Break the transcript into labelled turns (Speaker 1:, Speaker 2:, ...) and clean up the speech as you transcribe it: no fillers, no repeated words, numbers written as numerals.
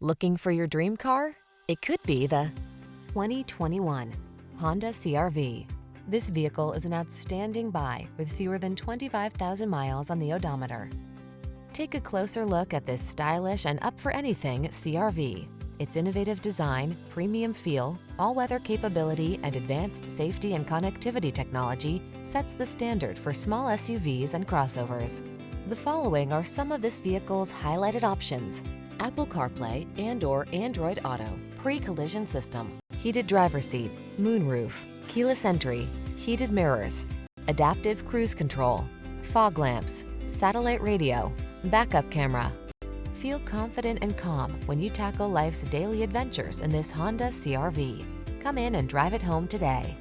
Speaker 1: Looking for your dream car? It could be the 2021 Honda CR-V. This vehicle is an outstanding buy with fewer than 25,000 miles on the odometer. Take a closer look at this stylish and up-for-anything CR-V. Its innovative design, premium feel, all-weather capability, and advanced safety and connectivity technology sets the standard for small SUVs and crossovers. The following are some of this vehicle's highlighted options: Apple CarPlay and/or Android Auto, pre-collision system, heated driver's seat, moonroof, keyless entry, heated mirrors, adaptive cruise control, fog lamps, satellite radio, backup camera. Feel confident and calm when you tackle life's daily adventures in this Honda CR-V. Come in and drive it home today.